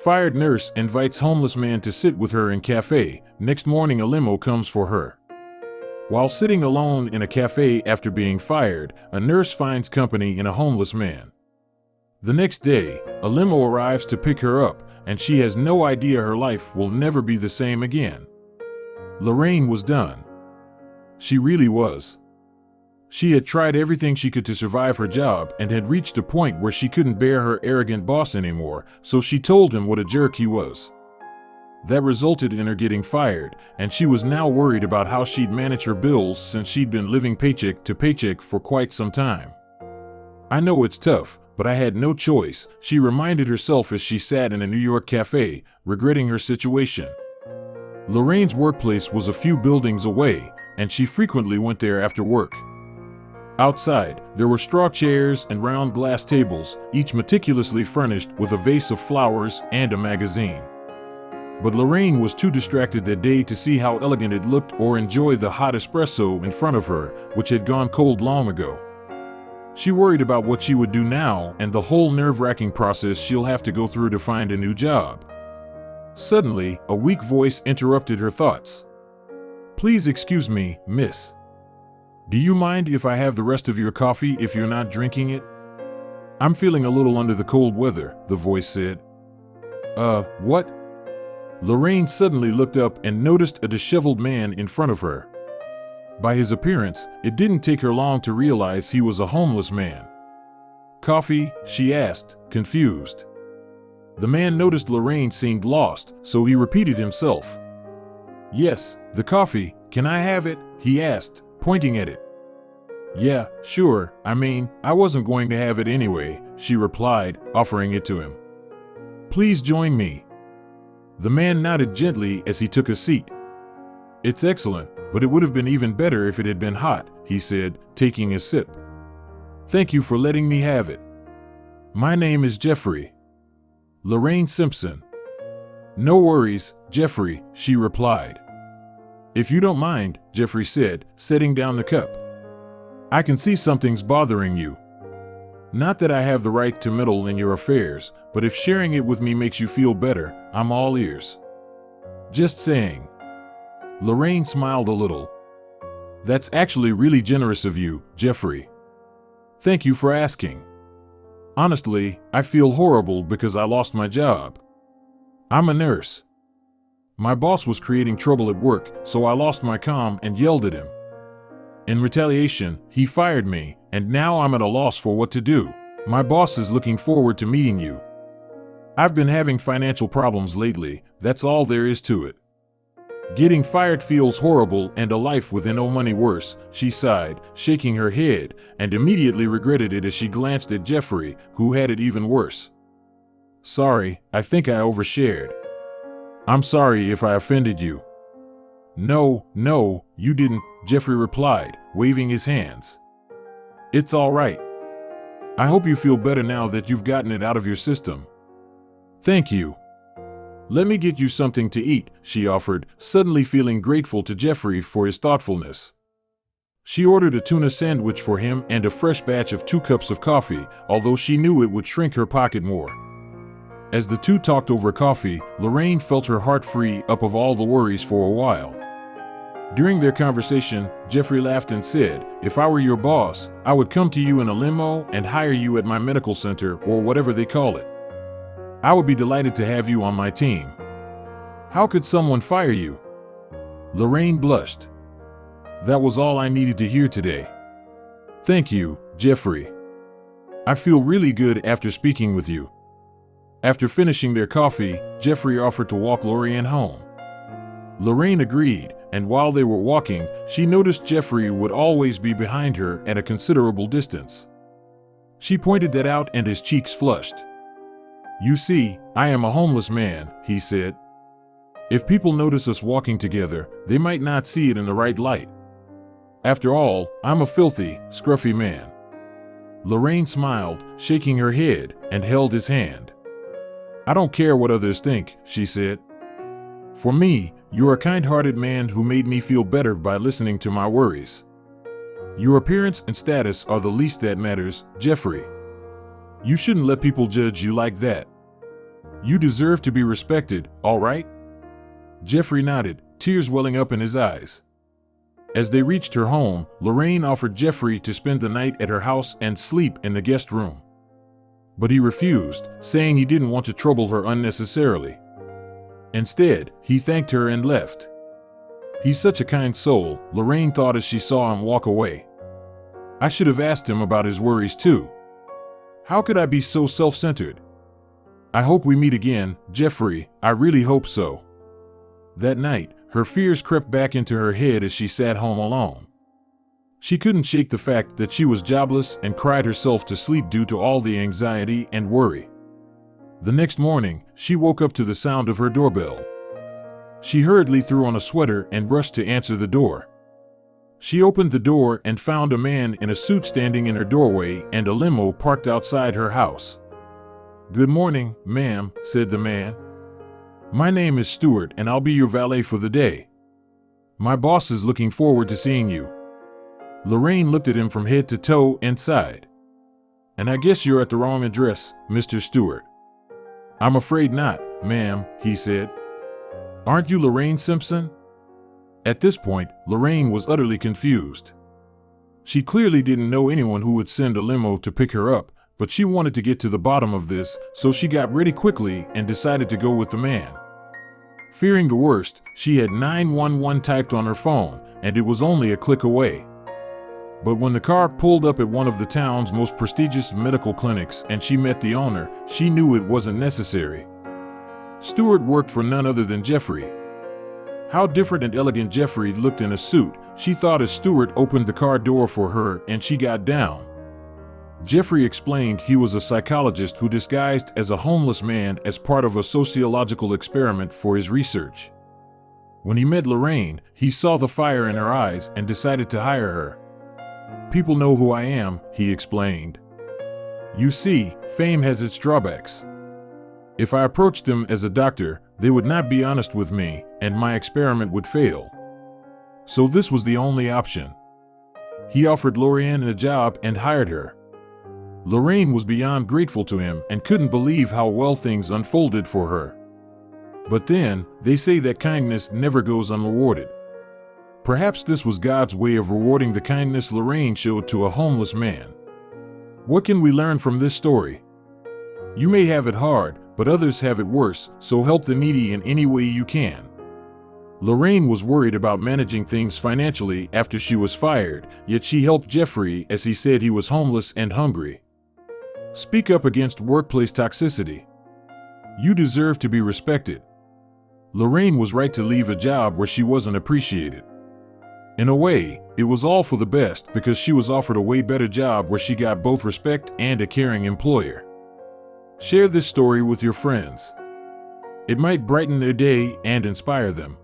Fired nurse invites homeless man to sit with her in cafe. Next morning a limo comes for her. While sitting alone in a cafe after being fired, a nurse finds company in a homeless man. The next day, a limo arrives to pick her up, and she has no idea her life will never be the same again. Lorraine was done. She really was. She had tried everything she could to survive her job and had reached a point where she couldn't bear her arrogant boss anymore, so she told him what a jerk he was. That resulted in her getting fired, and she was now worried about how she'd manage her bills since she'd been living paycheck to paycheck for quite some time. I know it's tough, but I had no choice, she reminded herself as she sat in a New York cafe, regretting her situation. Lorraine's workplace was a few buildings away, and she frequently went there after work. Outside, there were straw chairs and round glass tables, each meticulously furnished with a vase of flowers and a magazine. But Lorraine was too distracted that day to see how elegant it looked or enjoy the hot espresso in front of her, which had gone cold long ago. She worried about what she would do now and the whole nerve-wracking process she'll have to go through to find a new job. Suddenly, a weak voice interrupted her thoughts. "Please excuse me, miss. Do you mind if I have the rest of your coffee if you're not drinking it? I'm feeling a little under the cold weather," the voice said. What?" Lorraine suddenly looked up and noticed a disheveled man in front of her. By his appearance, it didn't take her long to realize he was a homeless man. "Coffee?" she asked, confused. The man noticed Lorraine seemed lost, so he repeated himself. "Yes, the coffee. Can I have it?" he asked, pointing at it. "Yeah, sure. I wasn't going to have it anyway," she replied, offering it to him. "Please join me." The man nodded gently as he took a seat. "It's excellent, but it would have been even better if it had been hot," he said, taking a sip. "Thank you for letting me have it. My name is Jeffrey. Lorraine Simpson." "No worries, Jeffrey," she replied. "If you don't mind," Jeffrey said, setting down the cup. "I can see something's bothering you. Not that I have the right to meddle in your affairs, but if sharing it with me makes you feel better, I'm all ears." "Just saying." Lorraine smiled a little. "That's actually really generous of you, Jeffrey. Thank you for asking. Honestly, I feel horrible because I lost my job. I'm a nurse. My boss was creating trouble at work, so I lost my calm and yelled at him. In retaliation, he fired me, and now I'm at a loss for what to do. My boss is looking forward to meeting you. I've been having financial problems lately, that's all there is to it. Getting fired feels horrible and a life with no money worse," she sighed, shaking her head, and immediately regretted it as she glanced at Jeffrey, who had it even worse. "Sorry, I think I overshared. I'm sorry if I offended you." No, you didn't," Jeffrey replied, waving his hands. "It's all right. I hope you feel better now that you've gotten it out of your system." "Thank you. Let me get you something to eat," she offered, suddenly feeling grateful to Jeffrey for his thoughtfulness. She ordered a tuna sandwich for him and a fresh batch of 2 cups of coffee, although she knew it would shrink her pocket more. As the two talked over coffee, Lorraine felt her heart free up of all the worries for a while. During their conversation, Jeffrey laughed and said, "If I were your boss, I would come to you in a limo and hire you at my medical center or whatever they call it. I would be delighted to have you on my team." "How could someone fire you?" Lorraine blushed. "That was all I needed to hear today. Thank you, Jeffrey. I feel really good after speaking with you." After finishing their coffee, Jeffrey offered to walk Lorraine home. Lorraine agreed, and while they were walking, she noticed Jeffrey would always be behind her at a considerable distance. She pointed that out and his cheeks flushed. "You see, I am a homeless man," he said. "If people notice us walking together, they might not see it in the right light. After all, I'm a filthy, scruffy man." Lorraine smiled, shaking her head, and held his hand. "I don't care what others think," she said. "For me, you're a kind-hearted man who made me feel better by listening to my worries. Your appearance and status are the least that matters, Jeffrey. You shouldn't let people judge you like that." You deserve to be respected, all right? Jeffrey nodded, tears welling up in his eyes. As they reached her home, Lorraine offered Jeffrey to spend the night at her house and sleep in the guest room. But he refused, saying he didn't want to trouble her unnecessarily. Instead, he thanked her and left. He's such a kind soul, Lorraine thought as she saw him walk away. I should have asked him about his worries too. How could I be so self-centered? I hope we meet again, Jeffrey, I really hope so. That night, her fears crept back into her head as she sat home alone. She couldn't shake the fact that she was jobless and cried herself to sleep due to all the anxiety and worry. The next morning, she woke up to the sound of her doorbell. She hurriedly threw on a sweater and rushed to answer the door. She opened the door and found a man in a suit standing in her doorway and a limo parked outside her house. "Good morning, ma'am," said the man. "My name is Stuart and I'll be your valet for the day. My boss is looking forward to seeing you." Lorraine looked at him from head to toe and sighed. "And I guess you're at the wrong address, Mr. Stewart." "I'm afraid not, ma'am," he said. "Aren't you Lorraine Simpson?" At this point, Lorraine was utterly confused. She clearly didn't know anyone who would send a limo to pick her up, but she wanted to get to the bottom of this, so she got ready quickly and decided to go with the man. Fearing the worst, she had 911 typed on her phone, and it was only a click away. But when the car pulled up at one of the town's most prestigious medical clinics and she met the owner, she knew it wasn't necessary. Stewart worked for none other than Jeffrey. How different and elegant Jeffrey looked in a suit, she thought as Stewart opened the car door for her and she got down. Jeffrey explained he was a psychologist who disguised as a homeless man as part of a sociological experiment for his research. When he met Lorraine, he saw the fire in her eyes and decided to hire her. "People know who I am," he explained. "You see, fame has its drawbacks. If I approached them as a doctor, they would not be honest with me, and my experiment would fail. So this was the only option." He offered Lorraine a job and hired her. Lorraine was beyond grateful to him and couldn't believe how well things unfolded for her. But then, they say that kindness never goes unrewarded. Perhaps this was God's way of rewarding the kindness Lorraine showed to a homeless man. What can we learn from this story? You may have it hard, but others have it worse, so help the needy in any way you can. Lorraine was worried about managing things financially after she was fired, yet she helped Jeffrey as he said he was homeless and hungry. Speak up against workplace toxicity. You deserve to be respected. Lorraine was right to leave a job where she wasn't appreciated. In a way, it was all for the best because she was offered a way better job where she got both respect and a caring employer. Share this story with your friends. It might brighten their day and inspire them.